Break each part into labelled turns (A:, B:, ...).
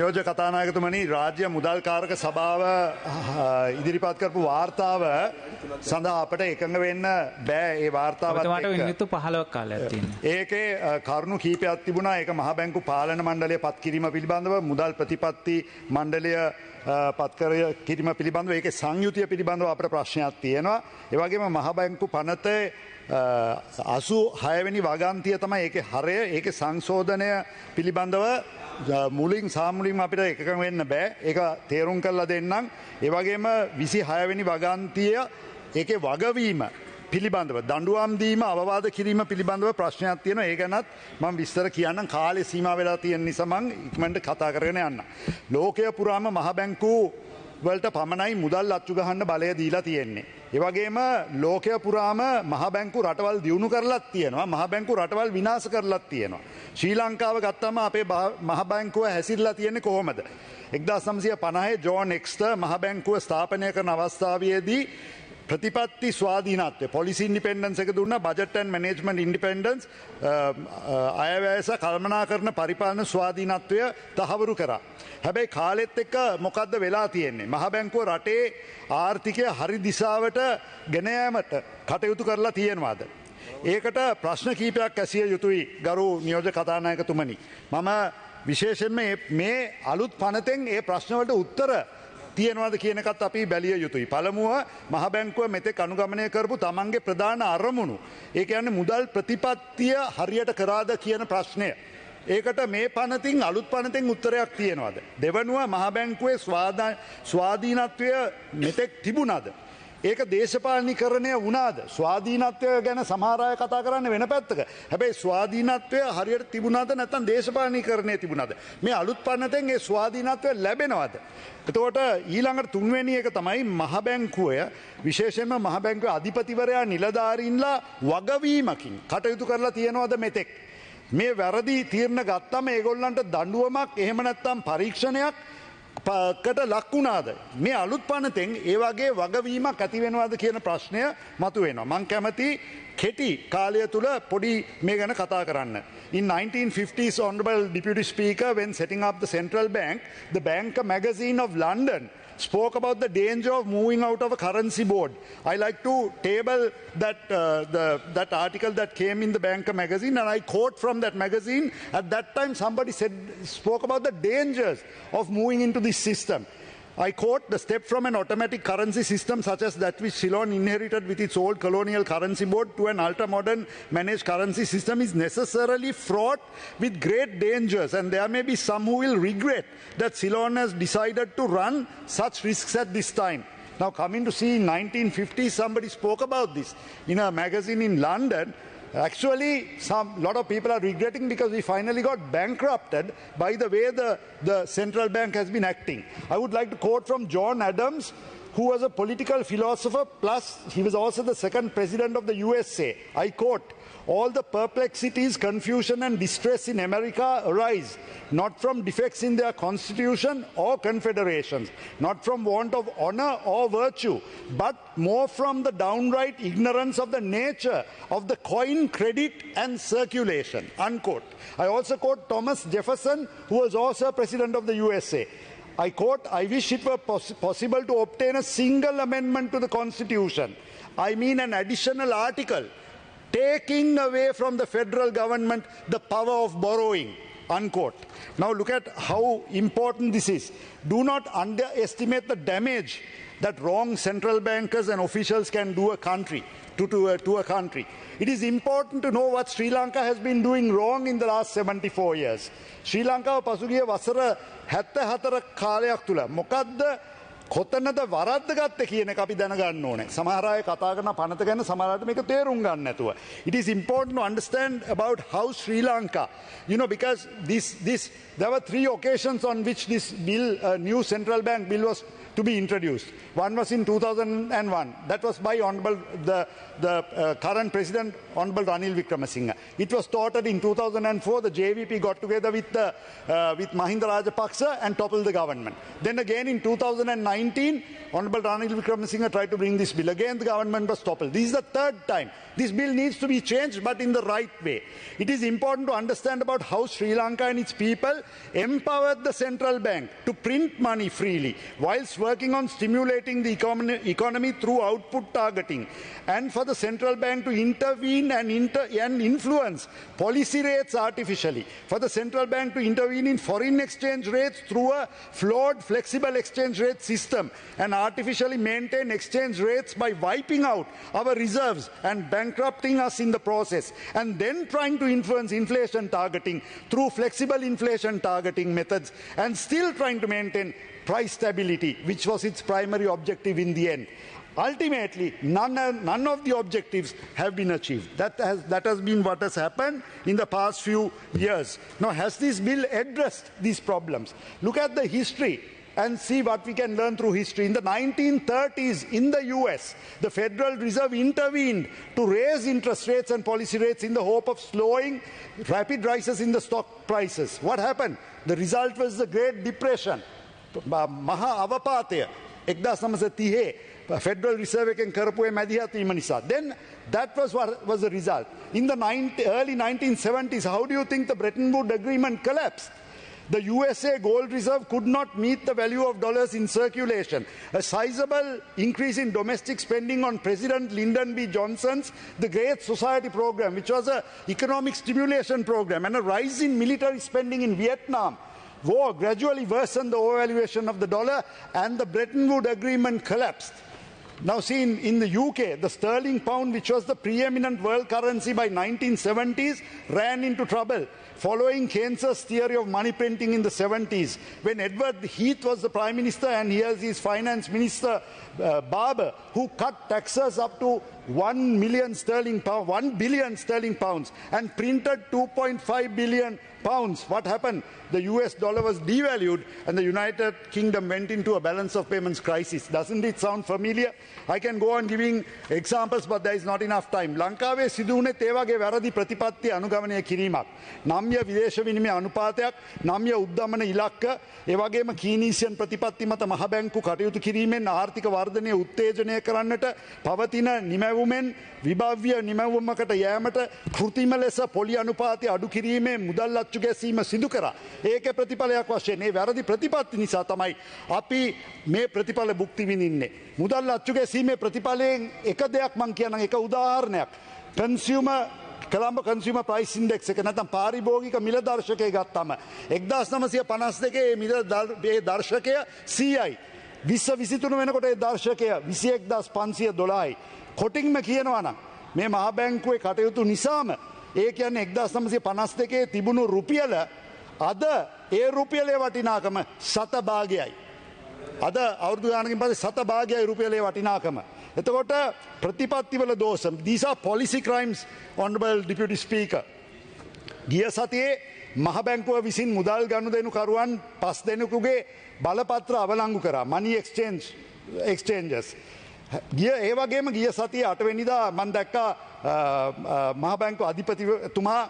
A: යෝජ කතානායකතුමනි රාජ්‍ය මුදල්කාරක සභාව ඉදිරිපත් කරපු වාර්තාව සඳහා අපට එකඟ වෙන්න බෑ ඒ වාර්තාවත් එක්ක.
B: මිනිත්තු 15ක් කාලයක් තියෙනවා.
A: ඒකේ කරුණු කීපයක් තිබුණා. ඒක මහ බැංකු පාලන මණ්ඩලය පත් කිරීම පිළිබඳව, මුදල් ප්‍රතිපත්ති මණ්ඩලය පත් කිරීම පිළිබඳව, ඒකේ සංයුතිය පිළිබඳව අපට ප්‍රශ්නයක් තියෙනවා. ඒ වගේම මහ බැංකු පනතේ 86 වෙනි වගන්තිය තමයි ඒකේ හරය. ඒකේ සංශෝධනය පිළිබඳව මුලින් සාමුලින්ම අපිට එකඟ වෙන්න බෑ. ඒක තේරුම් කරලා දෙන්නම්. ඒ වගේම 26 වෙනි වගන්තිය ඒකේ වගවීම පිළිබඳව, දඬුවම් දීම අවවාද කිරීම පිළිබඳව ප්‍රශ්නයක් තියෙනවා. ඒ ගැනත් මම විස්තර කියන්නම්. කාලේ සීමා වෙලා තියෙන නිසා මම ඉක්මනට කතා කරගෙන යන්න. ලෝකය පුරාම මහ බැංකු වලට පමණයි මුදල් අච්චු ගහන්න බලය දීලා තියෙන්නේ. ඒ වගේම ලෝකය පුරාම මහ බැංකු රටවල් දියුණු කරලත් තියෙනවා. මහ බැංකු රටවල් විනාශ කරලත් තියෙනවා. ශ්‍රී ලංකාව ගත්තම අපේ මහ බැංකුව හැසිරලා තියෙන්නේ කොහොමද? 1950 ජෝන් එක්ස්ටර් මහ බැංකුව ස්ථාපනය කරන අවස්ථාවේදී ප්‍රතිපත්ති ස්වාධීනත්වය, පොලිසි ඉන්ඩිපෙන්ඩන්ස් එක දුන්නා, බජට් ඇන්ඩ් මැනේජ්මන්ට් ඉන්ඩිපෙන්ඩන්ස්, අයවැය සහ කළමනාකරණ පරිපාලන ස්වාධීනත්වය තහවුරු කරා. හැබැයි කාලෙත් එක්ක මොකද්ද වෙලා තියෙන්නේ? මහ බැංකුව රටේ ආර්ථිකය හරි දිශාවට ගෙන යාමට කටයුතු කරලා තියෙනවාද? ඒකට ප්‍රශ්න කීපයක් ඇසිය යුතුයි ගරු නියෝජ්‍ය කතානායකතුමනි. මම විශේෂයෙන්ම මේ අලුත් පනතෙන් ඒ ප්‍රශ්නවලට උත්තර තියෙනවාද කියන එකත් අපි බැලිය යුතුයි. පළමුව මහ බැංකුව මෙතෙක් අනුගමනය කරපු තමන්ගේ ප්‍රධාන අරමුණු, ඒ කියන්නේ මුදල් ප්‍රතිපත්තිය හරියට කරාද කියන ප්‍රශ්නය. ඒකට මේ පනතින් අලුත් පනතින් උත්තරයක් තියෙනවාද? දෙවනුව මහ බැංකුවේ ස්වාධීනත්වය මෙතෙක් තිබුණාද? ඒක දේශපාලනීකරණය වුණාද? ස්වාධීනත්වය ගැන සමහර අය කතා කරන්නේ වෙන පැත්තක. හැබැයි ස්වාධීනත්වය හරියට තිබුණාද නැත්නම් දේශපාලනීකරණය තිබුණාද? මේ අලුත් පනතෙන් ඒ ස්වාධීනත්වය ලැබෙනවද? එතකොට ඊළඟට තුන්වෙනි එක තමයි මහ බැංකුව, විශේෂයෙන්ම මහ බැංකුවේ අධිපතිවරයා නිලධාරීන්ලා වගවීමකින් කටයුතු කරලා තියෙනවද මෙතෙක්? මේ වැරදි තීරණ ගත්තම ඒගොල්ලන්ට දඬුවමක් එහෙම නැත්නම් පරීක්ෂණයක් කට ලක්ුණාද? මේ අලුත් පනතෙන් ඒ වගේ වගවීමක් ඇති වෙනවද කියන ප්‍රශ්නය මතුවෙනවා. මං කැමති කෙටි කාලය තුල පොඩි මේ ගැන කතා කරන්න. In 1950s, Honorable Deputy Speaker, when setting up the central bank, the Banker magazine of London spoke about the danger of moving out of a currency board. I like to table that article that came in the Banker magazine, and I quote from that magazine. At that time somebody spoke about the dangers of moving into this system. I quote, "The step from an automatic currency system such as that which Ceylon inherited with its old colonial currency board to an ultra-modern managed currency system is necessarily fraught with great dangers, and there may be some who will regret that Ceylon has decided to run such risks at this time." Now, coming to see in 1950, somebody spoke about this in a magazine in London. Actually, lot of people are regretting because we finally got bankrupted by the way the central bank has been acting. I would like to quote from John Adams, who was a political philosopher, plus he was also the second president of the USA. I quote, "All the perplexities, confusion and distress in America arise not from defects in their constitution or confederations, not from want of honor or virtue, but more from the downright ignorance of the nature of the coin, credit and circulation." Unquote. I also quote Thomas Jefferson, who was also president of the USA. I quote, "I wish it were possible to obtain a single amendment to the Constitution. I mean an additional article taking away from the federal government the power of borrowing." Unquote. Now look at how important this is. Do not underestimate the damage that wrong central bankers and officials can do to a country. It is important to know what Sri Lanka has been doing wrong in the last 74 years. Sri Lanka පසුගිය වසර 74 කාලයක් තුල මොකද්ද කොතනද වරද්ද ගත්තේ කියන එක අපි දැනගන්න ඕනේ. සමහර අය කතා කරන පනත ගැන සමහරවිට මේක තේරුම් ගන්න නැතුව. It is important to understand about how Sri Lanka, because there were 3 occasions on which this bill, new central bank bill, was to be introduced. One was in 2001. That was by the current president, Honorable Ranil Wickremesinghe. It was started in 2004. The JVP got together with Mahinda Rajapaksa and toppled the government. Then again in 2009 2019, Honorable Ranil Wickremesinghe tried to bring this bill. Again, the government was toppled. This is the third time. This bill needs to be changed, but in the right way. It is important to understand about how Sri Lanka and its people empowered the central bank to print money freely, whilst working on stimulating the economy through output targeting, and for the central bank to intervene and influence policy rates artificially, for the central bank to intervene in foreign exchange rates through a flawed flexible exchange rate system, and artificially maintain exchange rates by wiping out our reserves and bankrupting us in the process, and then trying to influence inflation targeting through flexible inflation targeting methods, and still trying to maintain price stability, which was its primary objective in the end. Ultimately, none of the objectives have been achieved. That has been what has happened in the past few years. Now, has this bill addressed these problems? Look at the history and see what we can learn through history. In the 1930s, in the US, the Federal Reserve intervened to raise interest rates and policy rates in the hope of slowing rapid rises in the stock prices. What happened? The result was the Great Depression. Maha Avapataya, 1930 Federal Reserve එකෙන් කරපු මැදිහත් වීම නිසා. Then that was what was the result. In the early 1970s, how do you think the Bretton Woods Agreement collapsed? The USA gold reserve could not meet the value of dollars in circulation. A sizable increase in domestic spending on President Lyndon B. Johnson's The Great Society program, which was an economic stimulation program, and a rise in military spending in Vietnam war gradually worsened the overvaluation of the dollar, and the Bretton Woods Agreement collapsed. Now see, in the UK, the sterling pound, which was the preeminent world currency by 1970s, ran into trouble following Keynes's theory of money printing in the 70s, when Edward Heath was the Prime Minister and he has his Finance Minister Barber, who cut taxes up to 1 billion sterling pounds and printed 2.5 billion pounds. What happened? The US dollar was devalued and the United Kingdom went into a balance of payments crisis. Doesn't it sound familiar? I can go on giving examples, but there is not enough time. ලංකාවේ සිදු වුණේ ඒ වගේ වැරදි ප්‍රතිපත්ති අනුගමනය කිරීමක්. නම්‍ය විදේශ විනිමය අනුපාතයක්, නම්‍ය උද්දමන ඉලක්ක, ඒ වගේම කීනීසියන් ප්‍රතිපත්ති මත මහ බැංකු කටයුතු කිරීමෙන් ආර්ථික වර්ධනය උත්තේජනය කරන්නට පවතින නිමැවුමෙන් විභව්‍ය නිමැවුමකට යෑමට කෘතිම ලෙස පොලි අනුපාතය අඩු කිරීමේ මුදල් අච්චු ගැසීම සිදු කරා. ඒකේ ප්‍රතිඵලයක් වශයෙන් මේ වැරදි ප්‍රතිපත්ති නිසා තමයි අපි මේ ප්‍රතිඵල භුක්ති විඳින්නේ. මුදල් අච්චු ගැසීමේ ප්‍රතිඵලයෙන් එක දෙයක් මම කියන්නම්, එක උදාහරණයක්. Colombo Consumer Price Index එක නැත්නම් පාරිභෝගික මිල දර්ශකය ගත්තම 1952 මේ දර්ශකය 100යි. 2023 වෙනකොට ඒ දර්ශකය 21512යි. කොටින්ම කියනවා නම් මේ මහ බැංකුවේ කටයුතු නිසාම ඒ කියන්නේ 1952 තිබුණු රුපියල අද ඒ රුපියලේ වටිනාකම සත භාගයයි. අද අවුරුදු ගානකින් පස්සේ සත භාගයයි රුපියලේ වටිනාකම. එතකොට ප්‍රතිපත්තිවල දෝෂ. These are policy crimes, Honorable Deputy Speaker. ගිය සතියේ මහ බැංකුව විසින් මුදල් ගනුදෙනුකරුවන් 5 දෙනෙකුගේ බලපත්‍ර අවලංගු කරා. Money exchanges. ඒ වගේම ගිය සතියේ 8 වෙනිදා මම දැක්කා මහ බැංකුව අධිපතිතුමා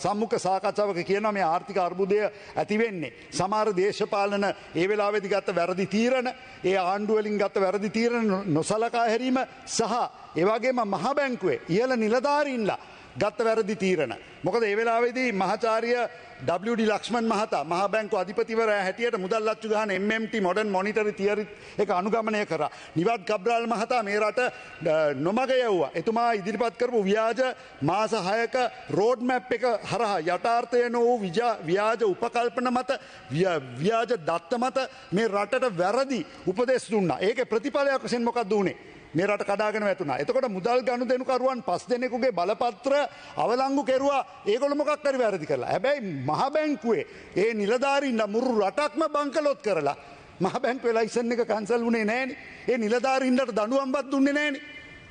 A: සම්මුඛ සාකච්ඡාවක කියනවා මේ ආර්ථික අර්බුදය ඇති වෙන්නේ සමහර දේශපාලන ඒ වෙලාවේදී ගත්ත වැරදි තීරණ, ඒ ආණ්ඩුව වලින් ගත්ත වැරදි තීරණ නොසලකා හැරීම සහ ඒ වගේම මහ බැංකුවේ ඉහළ නිලධාරීන්ලා ගත්ත වැරදි තීරණ. මොකද ඒ වෙලාවේදී මහාචාර්ය WD ලක්ෂ්මන් මහතා මහ බැංකුව අධිපතිවරයා හැටියට මුදල් අච්චු ගහන MMT modern monetary theory එක අනුගමනය කරා. නිවාඩ් කබ්‍රාල් මහතා මේ රට නොමග යවුවා. එතුමා ඉදිරිපත් කරපු ව්‍යාජ මාස 6ක රෝඩ් මැප් එක හරහා යථාර්ථය නොවූ ව්‍යාජ උපකල්පන මත ව්‍යාජ දත්ත මත මේ රටට වැරදි උපදෙස් දුන්නා. ඒකේ ප්‍රතිඵලයක් වශයෙන් මොකක්ද උනේ? මේ රට කඩාගෙන වැටුණා. එතකොට මුදල් ගනුදෙනුකරුවන් 5 දෙනෙකුගේ බලපත්‍ර අවලංගු කෙරුවා. ඒගොල්ලෝ මොකක් හරි වැරදි කළා. හැබැයි මහ බැංකුවේ ඒ නිලධාරීන් මුරු රටක්ම බංකලොත් කරලා මහ බැංකුවේ ලයිසන් එක කැන්සල් වුණේ නැහනේ. ඒ නිලධාරීන්ට දඬුවම්වත් දුන්නේ නැහනේ.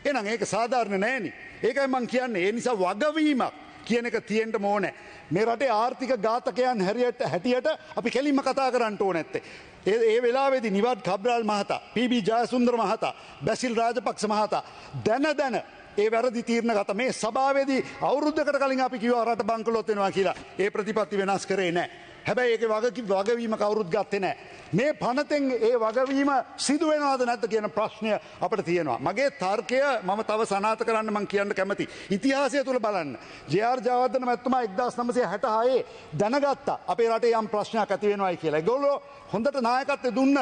A: එහෙනම් ඒක සාධාරණ නැහනේ. ඒකයි මම කියන්නේ. ඒ නිසා වගවීමක් කියන එක තියෙන්න ඕනේ. මේ රටේ ආර්ථික ඝාතකයන් හැටියට අපි කෙලින්ම කතා කරන්න ඕනේ නැත්තේ. ඒ වෙලාවේදී නිවාඩ් කබ්‍රාල් මහතා, පී.බී. ජයසුන්දර මහතා, බැසිල් රාජපක්ෂ මහතා දැන ඒ වැරදි තීරණ ගත. මේ සභාවේදී අවුරුද්දකට කලින් අපි කිව්වා රට බංකලොත් වෙනවා කියලා. ඒ ප්‍රතිපත්ති වෙනස් කරේ නැහැ. හැබැයි ඒක වගවීම කවුරුත් ගත්තේ නැහැ. මේ පනතෙන් ඒ වගවීම සිදු වෙනවද නැද්ද කියන ප්‍රශ්නය අපිට තියෙනවා. මගේ තර්කය මම තව සනාථ කරන්න මම කියන්න කැමති. ඉතිහාසය තුල බලන්න. ජේ.ආර්. ජයවර්ධන මැතිතුමා 1966 දැනගත්තා අපේ රටේ යම් ප්‍රශ්නයක් ඇති වෙනවායි කියලා. ඒගොල්ලෝ හොඳට නායකත්වය දුන්න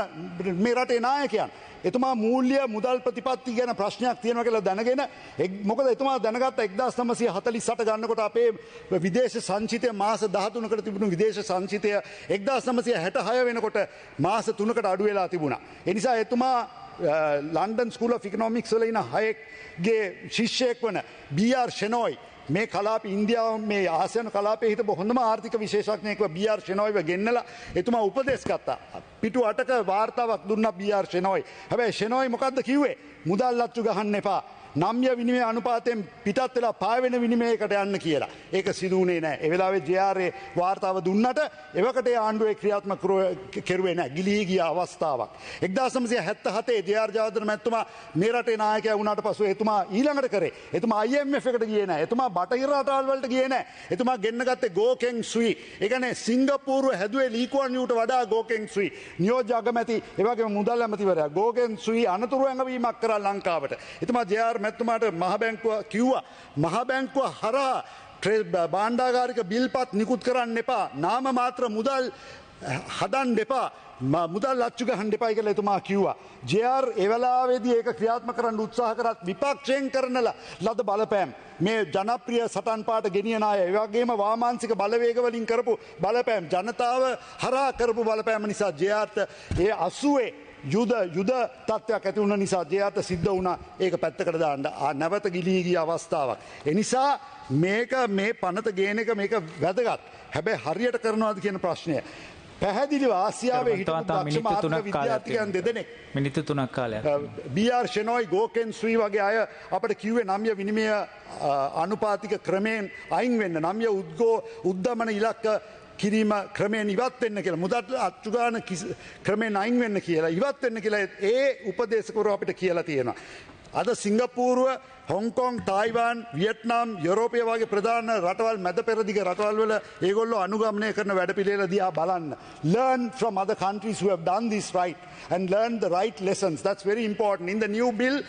A: මේ රටේ නායකයන්. එතුමා මූල්‍ය මුදල් ප්‍රතිපත්ති ගැන ප්‍රශ්නයක් තියෙනවා කියලා දැනගෙන මොකද එතුමා දැනගත්ත 1948 ගන්නකොට අපේ විදේශ සංචිතය මාස 13කට තිබුණු විදේශ සංචිතය 1966 වෙනකොට මාස 3කට අඩු වෙලා තිබුණා. ඒ නිසා එතුමා ලන්ඩන් ස්කූල් ඔෆ් ඉකොනොමික්ස් වල ඉන්න හයෙක්ගේ ශිෂ්‍යයෙක් වන බී.ආර්. ෂෙනෝයි මේ කලාප ඉන්දියාව මේ ආසියානු කලාපයේ හිටපු හොඳම ආර්ථික විශේෂඥයෙක්ව බී.ආර්. ෂෙනෝයිව ගෙන්නලා එතුමා උපදෙස් ගත්තා. පිටු 8ක වාර්තාවක් දුන්නා බී.ආර්. ෂෙනෝයි. හැබැයි ෂෙනෝයි මොකද්ද කිව්වේ? මුදල් ලච්චු ගහන්න එපා. නම්‍ය විනිමය අනුපාතයෙන් පිටත් වෙලා පාවෙන විනිමයකට යන්න කියලා. ඒක සිදු වුණේ නැහැ. ඒ වෙලාවේ ජේ.ආර්. වාර්තාව දුන්නට එවකට ආණ්ඩුවේ ක්‍රියාත්මක කෙරුවේ නැහැ. ගිලී ගිය අවස්ථාවක්. 1977 ජේ.ආර්. ජයවර්ධන මැතිතුමා මේ රටේ නායකයා වුණාට පසු එතුමා ඊළඟට කරේ. එතුමා IMF එකට ගියේ නැහැ. එතුමා බටහිර රටවල් වලට ගියේ නැහැ. එතුමා ගෙන්න ගත්තේ ගෝකෙන් සුයි. ඒ කියන්නේ සිංගප්පූරුව හැදුවේ ලී කුවන් යූට වඩා ගෝකෙන් සුයි. නියෝජ්‍ය අගමැති ඒ වගේම මුදල් ඇමතිවරයා ගෝකෙන් සුයි අනතුරු ඇඟවීමක් කරා ලංකාවට. එතුමා ජේ.ආර්. මැතිතුමාට මහ බැංකුව කිව්වා මහ බැංකුව හරහා භාණ්ඩාගාරික බිල්පත් නිකුත් කරන්න එපා. නාම මාත්‍ර මුදල් හදන්න එපා. මුදල් ලච්චු ගහන්න එපා කියලා එතුමා කිව්වා. ජේ.ආර්. ඒ වෙලාවේදී ඒක ක්‍රියාත්මක කරන්න උත්සාහ කරත් විපක්ෂයෙන් කරන ලද බලපෑම් මේ ජනප්‍රිය සටන් පාට ගෙනියන අය ඒ වගේම වාමාංශික බලවේග වලින් කරපු බලපෑම් ජනතාව හරහා කරපු බලපෑම නිසා ජේ.ආර්.ට ඒ 80 යුද තත්ත්වයක් ඇති වුණ නිසා ජේ.ආර්.ට සිද්ධ වුණා ඒක පැත්තකට දාන්න නැවත ගිලී ගිය අවස්ථාවක්. ඒ නිසා මේක මේ පනත ගේන එක මේක වැදගත්. හැබැයි හරියට කරනවාද කියන ප්‍රශ්නය. පැහැදිලිව ආසියාවේ හිටපු දක්ෂ ආර්ථික විද්‍යාර්ථිකයන් දෙදෙනෙක්
B: මිනිත්තු 3ක් කාලයක්
A: බී.ආර්. ෂෙනෝයි ගෝකෙන් සුයි වගේ අය අපිට කිව්වේ නම්‍ය විනිමය අනුපාතික ක්‍රමයෙන් අයින් වෙන්න. නම්‍ය උද්දමන ඉලක්ක කිරීම ක්‍රමයෙන් ඉවත් වෙන්න කියලා මුදල් අච්චු ගන්න ක්‍රමයෙන් අයින් වෙන්න කියලා ඉවත් වෙන්න කියලා ඒ උපදේශකවරු අපිට කියලා තියෙනවා. අද සිංගප්පූරුව හොංකොං තායිවාන් වියට්නාම් යුරෝපය වගේ ප්‍රධාන රටවල් මැද පෙරදිග රටවල් වල ඒගොල්ලෝ අනුගමනය කරන වැඩපිළිවෙල දිහා බලන්න. Learn from other countries who have done this right and learn the right lessons. That's very important. In the new bill,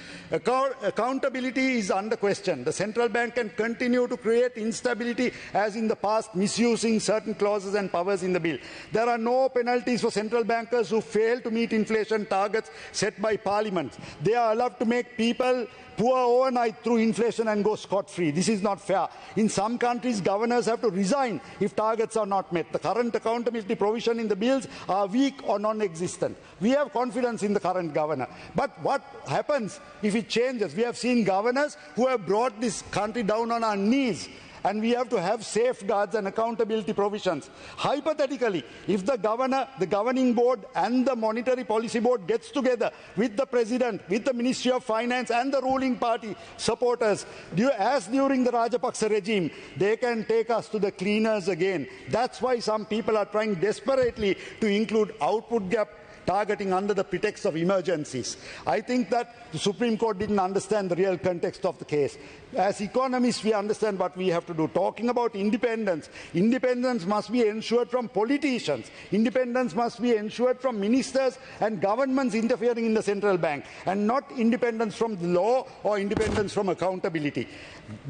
A: accountability is under question. The central bank can continue to create instability as in the past, misusing certain clauses and powers in the bill. There are no penalties for central bankers who fail to meet inflation targets set by parliament. They are allowed to make people poor overnight through inflation and go scot-free. This is not fair. In some countries, governors have to resign if targets are not met. The current accountability provision in the bills are weak or non-existent. We have confidence in the current governor. But what happens if it changes? We have seen governors who have brought this country down on our knees. And we have to have safeguards and accountability provisions. Hypothetically, if the governor, the governing board and the monetary policy board gets together with the president, with the Ministry of Finance and the ruling party supporters, as during the Rajapaksa regime, they can take us to the cleaners again. That's why some people are trying desperately to include output gap targeting under the pretext of emergencies. I think that the Supreme Court didn't understand the real context of the case. As economists, we understand what we have to do. Talking about independence, independence must be ensured from politicians. Independence must be ensured from ministers and governments interfering in the central bank, and not independence from the law or independence from accountability.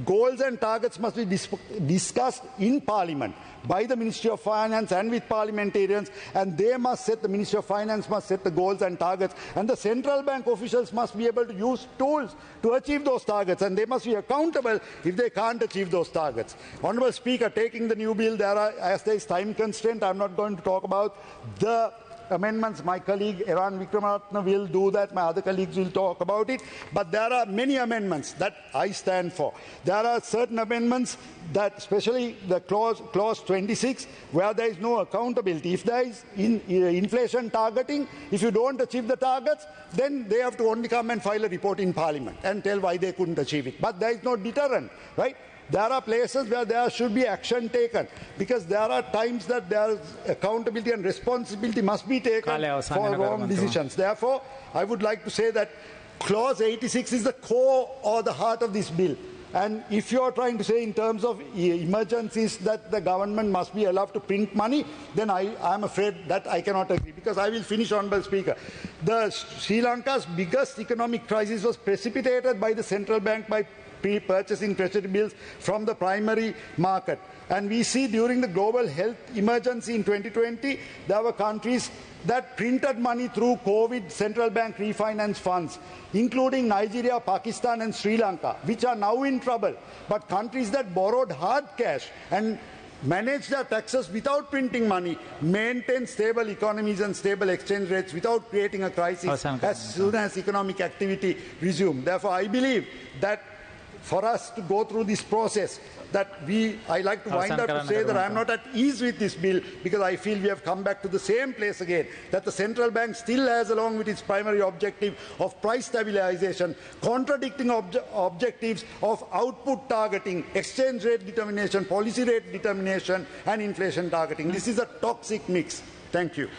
A: Goals and targets must be discussed in Parliament by the Ministry of Finance and with parliamentarians, and they must set, the Ministry of Finance must set the goals and targets, and the central bank officials must be able to use tools to achieve those targets, and they must be accountable if they can't achieve those targets. Honourable Speaker, taking the new bill, as there is time constraint, I'm not going to talk about the amendments. My colleague Eran Vikramaratne will do that. My other colleagues will talk about it. But there are many amendments that I stand for. There are certain amendments that, especially the clause 26, where there is no accountability. If there is inflation targeting, if you don't achieve the targets, then they have to only come and file a report in Parliament and tell why they couldn't achieve it. But there is no deterrent, right? There are places where there should be action taken, because there are times that there is accountability and responsibility must be taken for wrong decisions. Therefore, I would like to say that clause 86 is the core or the heart of this bill. And if you are trying to say in terms of emergencies that the government must be allowed to print money, then I am afraid that I cannot agree, because I will finish, Honourable Speaker. The Sri Lanka's biggest economic crisis was precipitated by the central bank by purchasing treasury bills from the primary market. And we see during the global health emergency in 2020, there were countries that printed money through COVID central bank refinance funds, including Nigeria, Pakistan and Sri Lanka, which are now in trouble. But countries that borrowed hard cash and managed their taxes without printing money, maintain stable economies and stable exchange rates without creating a crisis as soon as economic activity resumed. Therefore, I believe that for us to go through this process, I like to wind up to say that I am not at ease with this bill, because I feel we have come back to the same place again, that the central bank still has, along with its primary objective of price stabilization, contradicting objectives of output targeting, exchange rate determination, policy rate determination and inflation targeting. This is a toxic mix. Thank you.